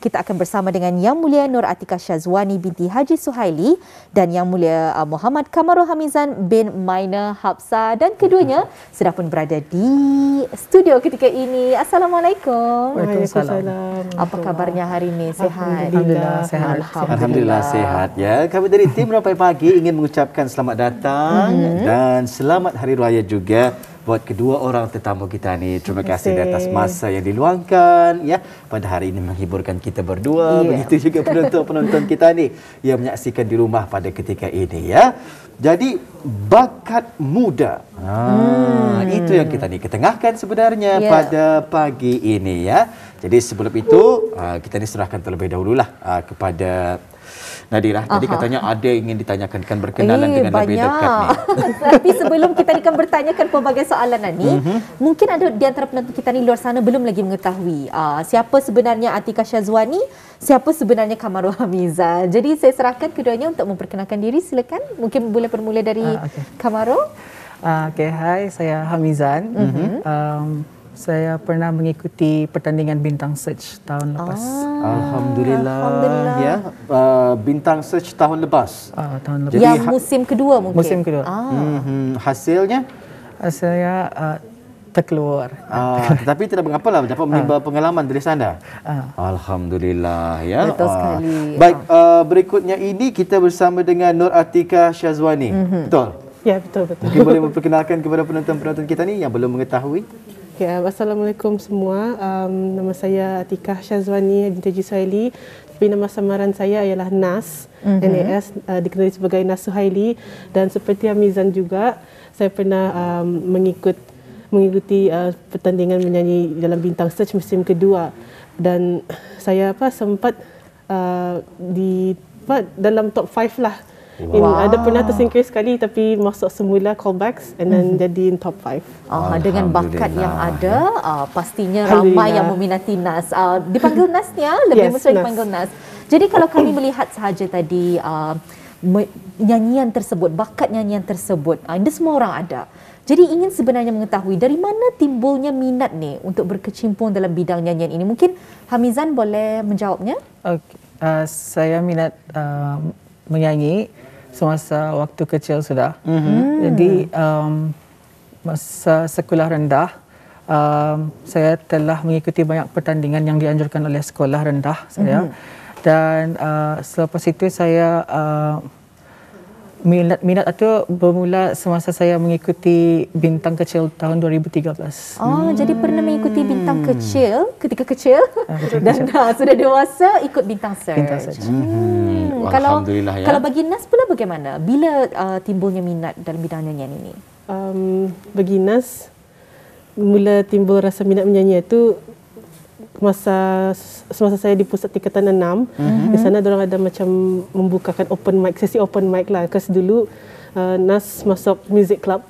kita akan bersama dengan Yang Mulia Nur Atikah Syazwani binti Haji Suhaili dan Yang Mulia Muhammad Kamarul Hamizan bin Maina Hapsa, dan keduanya sudah pun berada di studio ketika ini. Assalamualaikum. Waalaikumsalam. Apa kabarnya hari ini? Sehat? Alhamdulillah sehat. Alhamdulillah sehat ya. Kami dari tim Rampai Pagi ingin mengucapkan selamat datang dan selamat Hari Raya juga buat kedua orang tetamu kita ni. Terima kasih di atas masa yang diluangkan ya pada hari ini menghiburkan kita berdua. Begitu juga penonton-penonton kita ni yang menyaksikan di rumah pada ketika ini ya. Jadi bakat muda. Itu yang kita ni ketengahkan sebenarnya pada pagi ini ya. Jadi sebelum itu kita ni serahkan terlebih dahululah kepada Nadira. Tadi katanya ada yang ingin ditanyakan, kan berkenalan dengan lebih dekat ni. Tapi sebelum kita akan bertanyakan pelbagai soalan ni, mungkin ada di antara penonton kita ni luar sana belum lagi mengetahui siapa sebenarnya Atikah Syazwani, siapa sebenarnya Kamarul Hamizan. Jadi saya serahkan keduanya untuk memperkenalkan diri. Silakan. Mungkin boleh bermula dari Kamarul. Hai, saya Hamizan. Saya pernah mengikuti pertandingan Bintang Search tahun lepas. Alhamdulillah. Ya, Bintang Search tahun lepas. Tahun lepas. Yang musim kedua mungkin. Musim kedua. Hasilnya? Saya terkeluar. Tetapi tidak mengapalah, dapat menimba pengalaman dari sana. Alhamdulillah ya. Betul sekali. Baik, berikutnya ini kita bersama dengan Nur Atikah Syazwani. Betul? Ya, betul. Mungkin boleh memperkenalkan kepada penonton-penonton kita ni yang belum mengetahui. Assalamualaikum semua. Nama saya Atikah Syazwani binti Haji Suhaili. Tapi nama samaran saya ialah Nas, NAS, dikenali sebagai Nas Suhaili. Dan seperti Hamizan juga, saya pernah mengikuti pertandingan menyanyi dalam Bintang Search musim kedua. Dan saya sempat dalam top 5 lah. Ada pernah tersingkir sekali tapi masuk semula callbacks and then jadi top 5. Dengan bakat yang ada, pastinya ramai yang meminati Nas. Dipanggil Nasnya, lebih mesra dipanggil Nas. Jadi kalau kami melihat sahaja tadi nyanyian tersebut, bakat nyanyian tersebut, ini semua orang ada. Jadi ingin sebenarnya mengetahui dari mana timbulnya minat ni untuk berkecimpung dalam bidang nyanyian ini. Mungkin Hamizan boleh menjawabnya? Saya minat menyanyi semasa waktu kecil sudah. Jadi masa sekolah rendah, saya telah mengikuti banyak pertandingan yang dianjurkan oleh sekolah rendah saya. Dan selepas itu saya minat itu bermula semasa saya mengikuti Bintang Kecil tahun 2013. Jadi pernah mengikuti Bintang Kecil ketika kecil dan sudah dewasa ikut Bintang Search. Alhamdulillah ya. Kalau bagi Nas pula bagaimana? Bila timbulnya minat dalam bidang nyanyian ini? Bagi Nas, mula timbul rasa minat menyanyi itu semasa saya di pusat tingkatan 6. Di sana diorang ada macam membukakan sesi open mic lah. Because dulu Nas masuk music club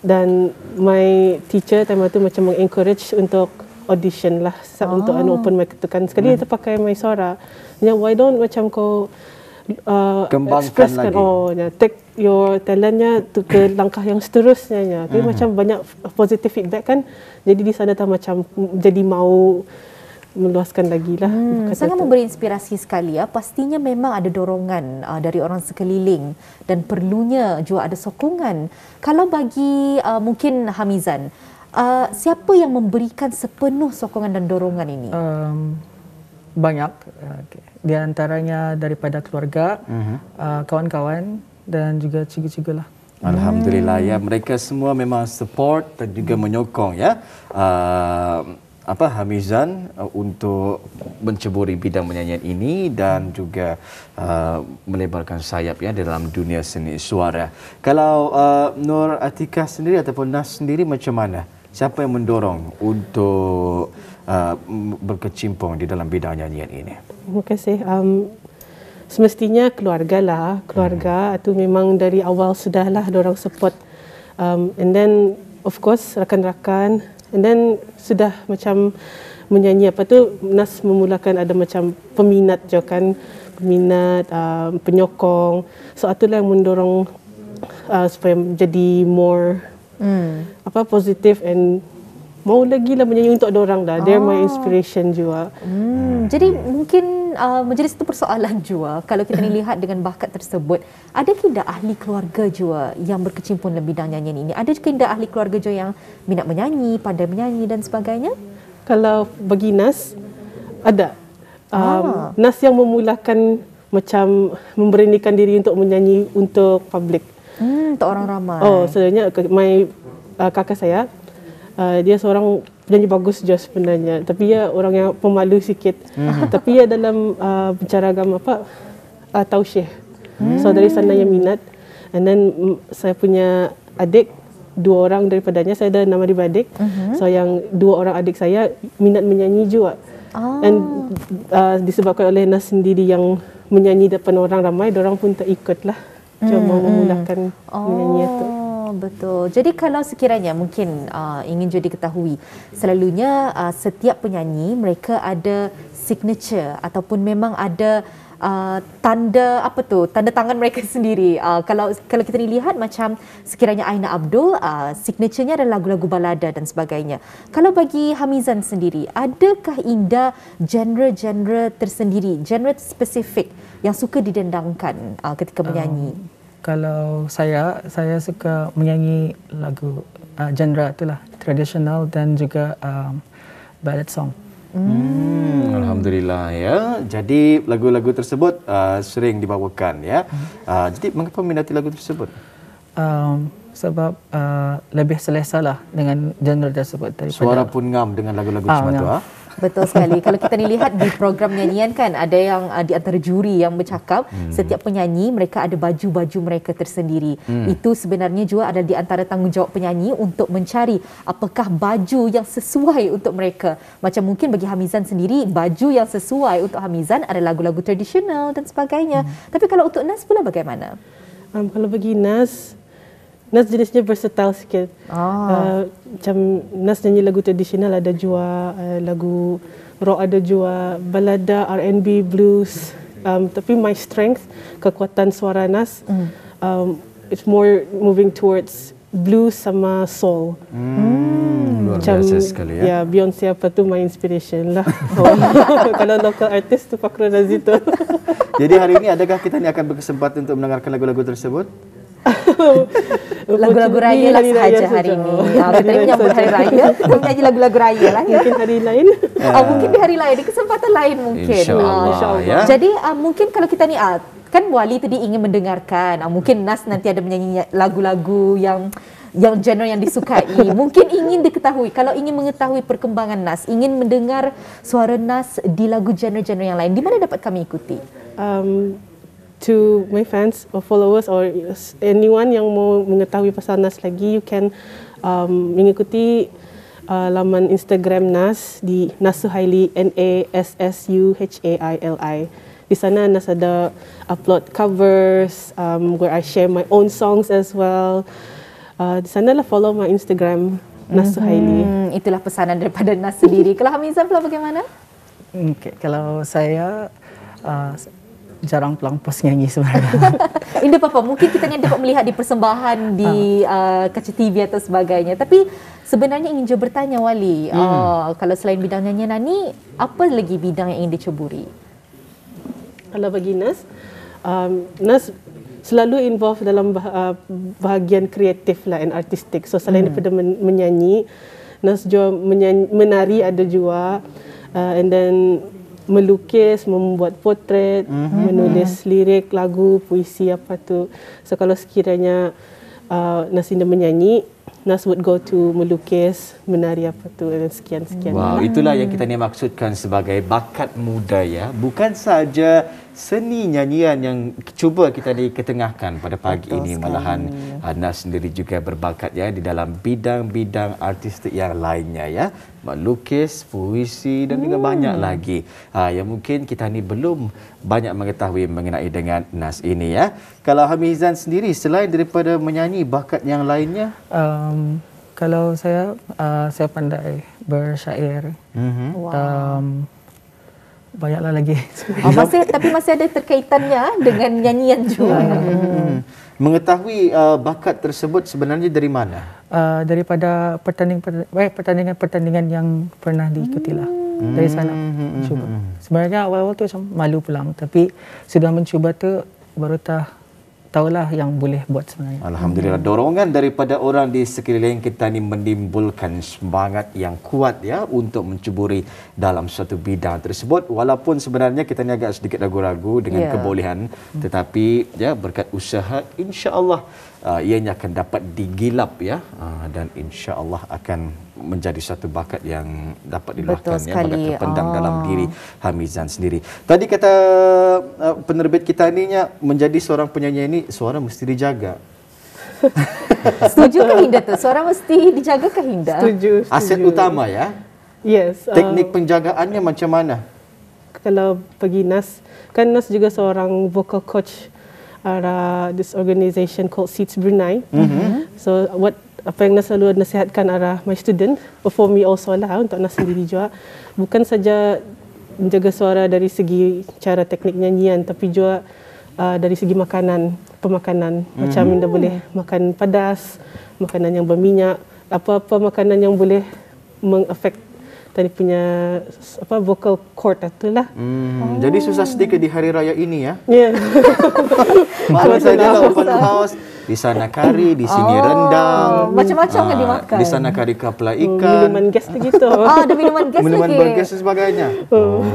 dan my teacher time itu macam mengencourage untuk audition lah untuk open mic itu kan. Sekali dia pakai my suara. Why don't macam kau kembangkan lagi. Take your talentnya ke langkah yang seterusnya. Tapi macam banyak positive feedback kan. Jadi di sana macam jadi mau meluaskan lagi lah. Sangat memberi inspirasi sekali ya. Pastinya memang ada dorongan dari orang sekeliling dan perlunya juga ada sokongan. Kalau bagi mungkin Hamizan, siapa yang memberikan sepenuh sokongan dan dorongan ini? Banyak. Di antaranya daripada keluarga, kawan-kawan dan juga cikgu-cikgu lah. Alhamdulillah ya, mereka semua memang support dan juga menyokong ya Hamizan untuk menceburi bidang menyanyian ini dan juga melebarkan sayap ya dalam dunia seni suara. Kalau Nur Atikah sendiri ataupun Nas sendiri macam mana? Siapa yang mendorong untuk berkecimpung di dalam bidang nyanyian ini? Terima kasih. Semestinya keluarga lah. Keluarga itu memang dari awal sudahlah diorang support. And then of course rakan-rakan. And then sudah macam menyanyi Nas memulakan ada macam peminat je kan. Peminat, penyokong. So itulah yang mendorong supaya jadi more positif and mau lagi lah menyanyi untuk orang dah. They're my inspiration juga. Jadi mungkin menjadi satu persoalan juga kalau kita ni lihat dengan bakat tersebut, ada tidak ahli keluarga juga yang berkecimpung dalam bidang nyanyian ini? Ada tidak ahli keluarga juga yang minat menyanyi, pandai menyanyi dan sebagainya? Kalau bagi Nas, ada. Nas yang memulakan macam memberanikan diri untuk menyanyi untuk public. Untuk orang ramai. Sebenarnya kakak saya, dia seorang penyanyi bagus je sebenarnya, tapi dia orang yang pemalu sikit. Tapi dia dalam bicara agama tausyih. So dari sana yang minat. And then saya punya adik, 2 orang daripadanya, saya ada 6 adik-adik. So yang 2 orang adik saya minat menyanyi juga. Dan disebabkan oleh Nas sendiri yang menyanyi depan orang ramai, diorang pun terikutlah. Cuma memulakan menyanyi itu. Betul. Jadi kalau sekiranya mungkin ingin jadi ketahui, selalunya setiap penyanyi mereka ada signature ataupun memang ada tanda tanda tangan mereka sendiri. Kalau kita lihat macam sekiranya Aina Abdul, signaturenya adalah lagu-lagu balada dan sebagainya. Kalau bagi Hamizan sendiri, adakah Indah genre-genre tersendiri, genre spesifik yang suka didendangkan ketika menyanyi? Kalau saya suka menyanyi lagu genre itulah tradisional dan juga ballad song. Alhamdulillah ya. Jadi lagu-lagu tersebut sering dibawakan ya. Jadi mengapa minati lagu tersebut? Sebab lebih selesa lah dengan genre tersebut daripada Suara pun ngam dengan lagu-lagu macam tu. Betul sekali. Kalau kita ni lihat di program nyanyian kan, ada yang di antara juri yang bercakap setiap penyanyi mereka ada baju-baju mereka tersendiri. Itu sebenarnya juga ada di antara tanggungjawab penyanyi untuk mencari apakah baju yang sesuai untuk mereka. Macam mungkin bagi Hamizan sendiri, baju yang sesuai untuk Hamizan ada lagu-lagu tradisional dan sebagainya. Tapi kalau untuk Nas pula bagaimana? Kalau bagi Nas jenisnya versatile sikit. Macam Nas nyanyi lagu tradisional, ada jua lagu rock, ada jua balada, R&B, blues. Tapi my strength, kekuatan suara Nas, it's more moving towards blues sama soul. Luar biasa sekali ya. Ya, Beyonce my inspiration lah. Kalau local artist tu Fakrul Razito. Jadi hari ini adakah kita ni akan berkesempatan untuk mendengarkan lagu-lagu tersebut? Lagu-lagu raya lah sahaja hari ini. Kita ni menyambut hari raya, kita menyanyi lagu-lagu raya lah ya. Mungkin hari lain. Mungkin di hari lain, di kesempatan lain mungkin. InsyaAllah. Ya. Jadi mungkin kalau kita ni kan Wali tadi ingin mendengarkan, mungkin Nas nanti ada menyanyi lagu-lagu yang genre yang disukai. Mungkin ingin diketahui, kalau ingin mengetahui perkembangan Nas, ingin mendengar suara Nas di lagu genre-genre yang lain, di mana dapat kami ikuti? To my fans or followers or anyone yang mau mengetahui pasal Nas lagi, you can mengikuti laman Instagram Nas di Nassuhaili, NASSUHAILI. Di sana Nas ada upload covers where I share my own songs as well. Di sana lah follow my Instagram Nassuhaili. Itulah pesanan daripada Nas sendiri. Kalau Hamizan pula bagaimana? Kalau saya jarang pulang pos nyanyi sebenarnya. Indah apa, mungkin kita ni dapat melihat di persembahan di kaca TV atau sebagainya. Tapi sebenarnya ingin je bertanya Wali, kalau selain bidang nyanyian ni, apa lagi bidang yang ingin diceburi? Kalau bagi Nas, Nas selalu involved dalam bahagian kreatif lah and artistik. So selain daripada menyanyi, Nas juga menari ada juga, and then melukis, membuat potret, menulis lirik, lagu, puisi apa tu. So kalau sekiranya Nas Indah menyanyi, Nas would go to melukis, menari apa tu dan sekian-sekian. Wow, itulah yang kita ni maksudkan sebagai bakat muda ya. Bukan saja seni nyanyian yang cuba kita ni ketengahkan pada pagi ini, malahan Nas sendiri juga berbakat ya di dalam bidang-bidang artistik yang lainnya ya. Melukis, puisi dan juga banyak lagi yang mungkin kita ni belum banyak mengetahui mengenai dengan Nas ini ya. Kalau Hamizan sendiri selain daripada menyanyi, bakat yang lainnya? Kalau saya pandai bersyair. Banyaklah lagi. Tapi masih ada terkaitannya dengan nyanyian juga. Mengetahui bakat tersebut sebenarnya dari mana? daripada pertandingan yang pernah diikuti lah. Dari sana cuba. Sebenarnya awal-awal tu macam malu pulang, tapi sudah mencuba tu baru tahulah yang boleh buat sebenarnya. Alhamdulillah, dorongan daripada orang di sekeliling kita ni menimbulkan semangat yang kuat ya untuk mencuburi dalam suatu bidang tersebut, walaupun sebenarnya kita ni agak sedikit ragu-ragu dengan kebolehan, tetapi ya berkat usaha insya-Allah ianya akan dapat digilap ya, dan insya-Allah akan menjadi satu bakat yang dapat diluahkan ya, bakat terpendam dalam diri Hamizan sendiri. Tadi kata penerbit kita ni menjadi seorang penyanyi ini suara mesti dijaga. Setuju ke Hinda tu? Suara mesti dijaga ke Hinda? Setuju. Aset utama ya. Yes. Teknik penjagaannya macam mana? Kalau pergi NAS, kan NAS juga seorang vocal coach this organisation called Seeds Brunei. So apa yang NAS selalu nasihatkan my student, for me also lah untuk NAS sendiri juga, bukan saja menjaga suara dari segi cara teknik nyanyian, tapi juga dari segi pemakanan. Macam anda boleh makan padas, makanan yang berminyak, apa-apa makanan yang boleh mengefek tadi punya vocal cord itulah. Jadi susah sedikit di hari raya ini ya. Ya. Malam saja open house, di sana kari, di sini rendang. Macam-macam kan dimakan. Di sana kari kapla ikan. Minuman gas begitu. Ada minuman gas Minuman lagi. bergas dan sebagainya.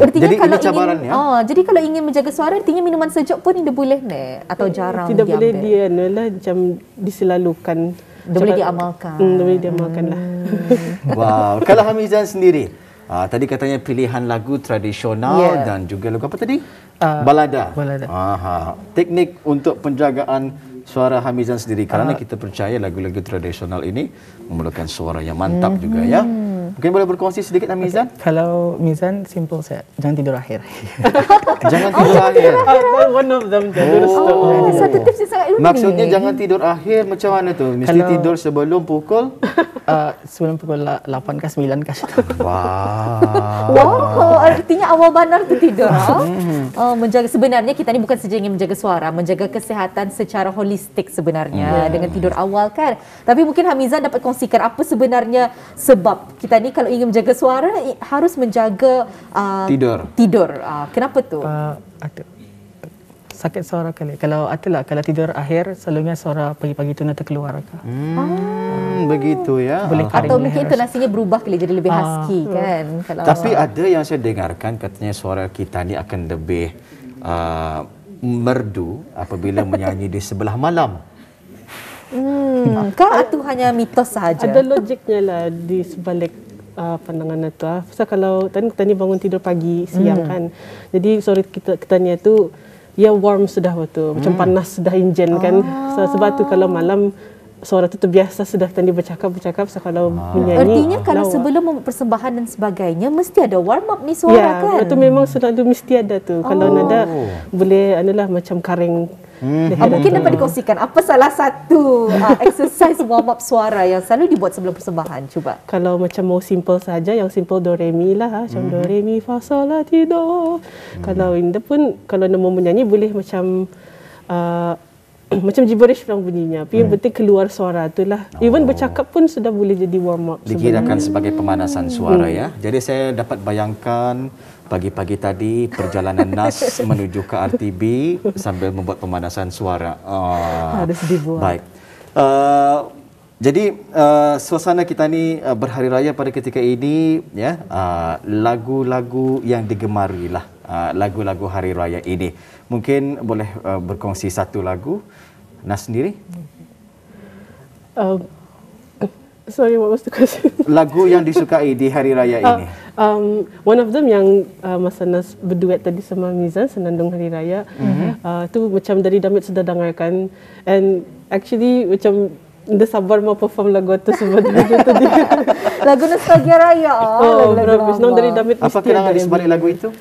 Artinya Jadi kalau ini cabaran ya. Jadi kalau ingin menjaga suara, artinya minuman sejuk pun dia boleh atau jarang Tidak boleh diambil? macam diselalukan. Dia boleh diamalkan. Dia boleh diamalkan lah. Wow. Kalau Hamizan sendiri, tadi katanya pilihan lagu tradisional dan juga lagu apa tadi? Balada. Teknik untuk penjagaan suara Hamizan sendiri, kerana kita percaya lagu-lagu tradisional ini memerlukan suara yang mantap juga ya. Mungkin boleh berkongsi sedikit Hamizan? Kalau Mizan simple saya, jangan tidur akhir. Jangan tidur akhir. One of them. Satu tips yang sangat unik. Maksudnya jangan tidur akhir macam mana tu? Mesti tidur sebelum pukul? Sebelum pukul 8 ke 9 ke situ. Wow, artinya awal banar tu tidur. Menjaga, sebenarnya kita ni bukan saja ingin menjaga suara, menjaga kesihatan secara holistik sebenarnya dengan tidur awal kan. Tapi mungkin Hamizan dapat kongsikan apa sebenarnya sebab kita ni kalau ingin menjaga suara harus menjaga tidur. Kenapa tu? Sakit suara kali. Kalau tidur akhir, selalunya suara pagi-pagi itu nanti keluar. Begitu ya. Atau mungkin intonasinya berubah kali jadi lebih husky kan. Tapi ada yang saya dengarkan katanya suara kita ni akan lebih merdu apabila menyanyi di sebelah malam. Kah itu hanya mitos sahaja? Ada logiknya lah di sebalik pandangan itu. Pasal kalau tadi bangun tidur pagi, siang kan. Jadi suara kita ni tu warm sudah waktu, macam panas sudah enjin kan. Sebab tu kalau malam suara tu terbiasa sudah tadi bercakap so kalau menyanyi. Artinya kalau sebelum membuat persembahan dan sebagainya mesti ada warm up ni suara kan? Ya, itu memang selalu mesti ada tu. Kalau nada boleh macam karing. Mungkin dapat dikongsikan apa salah satu exercise warm up suara yang selalu dibuat sebelum persembahan, cuba. Kalau macam mau simple saja, yang simple do re mi lah, macam do re mi fa sol la ti do. Kalau Indah pun kalau nak mau menyanyi boleh macam macam gibberish pulang bunyinya. Tapi yang penting keluar suara itulah. Even bercakap pun sudah boleh jadi warm up. Dikirakan sebagai pemanasan suara ya. Jadi saya dapat bayangkan pagi-pagi tadi perjalanan NAS menuju ke RTB sambil membuat pemanasan suara. Harus dibuat. Baik. Jadi suasana kita ni berhari raya pada ketika ini ya, lagu-lagu yang digemari lah, lagu-lagu hari raya ini. Mungkin boleh berkongsi satu lagu NAS sendiri. Sorry, what was the question? Lagu yang disukai di hari raya ini. One of them yang masa NAS berduet tadi sama Mizan, Senandung Hari Raya. Tu macam dari Damit sudah dengarkan. And actually macam dia sabar mau perform lagu tu sebenarnya tadi. Lagu nostalgia raya. Lagu senang dari Damit. Apa kenangan di sebalik lagu itu?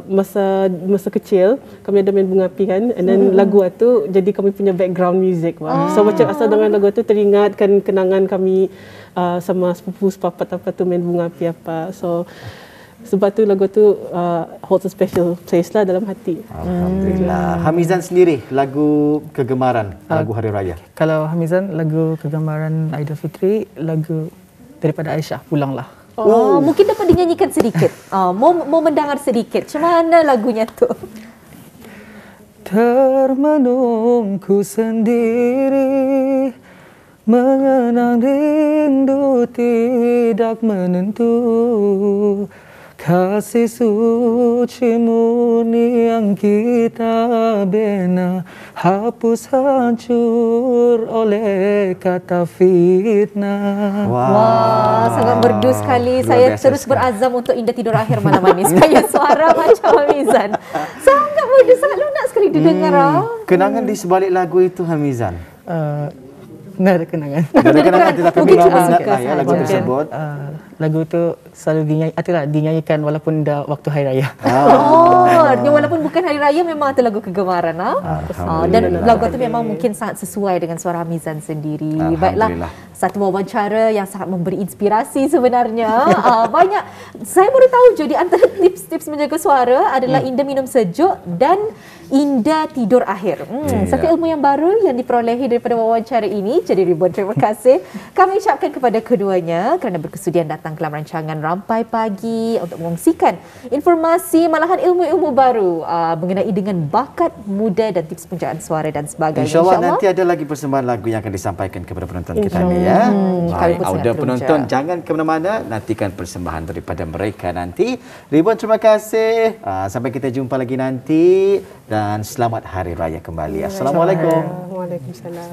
Masa kecil kami ada main bunga api kan, and then lagu tu jadi kami punya background music. So macam asal dengar lagu tu teringatkan kenangan kami sama sepupu sepapat apa tu main bunga api apa. So sebab tu lagu tu holds a special place lah dalam hati. Alhamdulillah. Hamizan sendiri, lagu kegemaran, lagu Hari Raya. Kalau Hamizan, lagu kegemaran Aidilfitri, lagu daripada Aisyah, Pulanglah. Mungkin dapat dinyanyikan sedikit. Mau mendengar sedikit. Macam mana lagunya tu? Termenungku sendiri, mengenang rindu tidak menentu. Kasih suci murni yang kita bina hapus hancur oleh kata fitnah. Wah, sangat merdu sekali. Saya terus berazam untuk Indah Tidur Akhir Malam Manis. Kayak suara macam Hamizan. Sangat merdu, sangat lunak sekali didengar. Kenangan di sebalik lagu itu, Hamizan? Tidak ada kenangan. Tak ada kenangan, tetapi memang minat lah ya lagu tersebut. Lagu tu selalu dinyanyikan walaupun dah waktu Hari Raya. Walaupun bukan Hari Raya, memang itu lagu kegemaran. Dan lagu itu memang mungkin sangat sesuai dengan suara Hamizan sendiri. Baiklah, satu wawancara yang sangat memberi inspirasi sebenarnya. Banyak, saya baru tahu je di antara tips-tips menjaga suara adalah Indah minum sejuk dan Indah tidur akhir. Satu ilmu yang baru yang diperolehi daripada wawancara ini. Jadi ribuan terima kasih kami ucapkan kepada keduanya kerana berkesudian datang ke dalam rancangan Rampai Pagi untuk mengongsikan informasi malahan ilmu-ilmu baru mengenai dengan bakat muda dan tips penjagaan suara dan sebagainya. InsyaAllah nanti ada lagi persembahan lagu yang akan disampaikan kepada penonton kita ni ya. Baik, audio penonton jangan ke mana-mana, nantikan persembahan daripada mereka nanti. Ribuan terima kasih. Sampai kita jumpa lagi nanti dan selamat Hari Raya kembali. Assalamualaikum. Waalaikumsalam.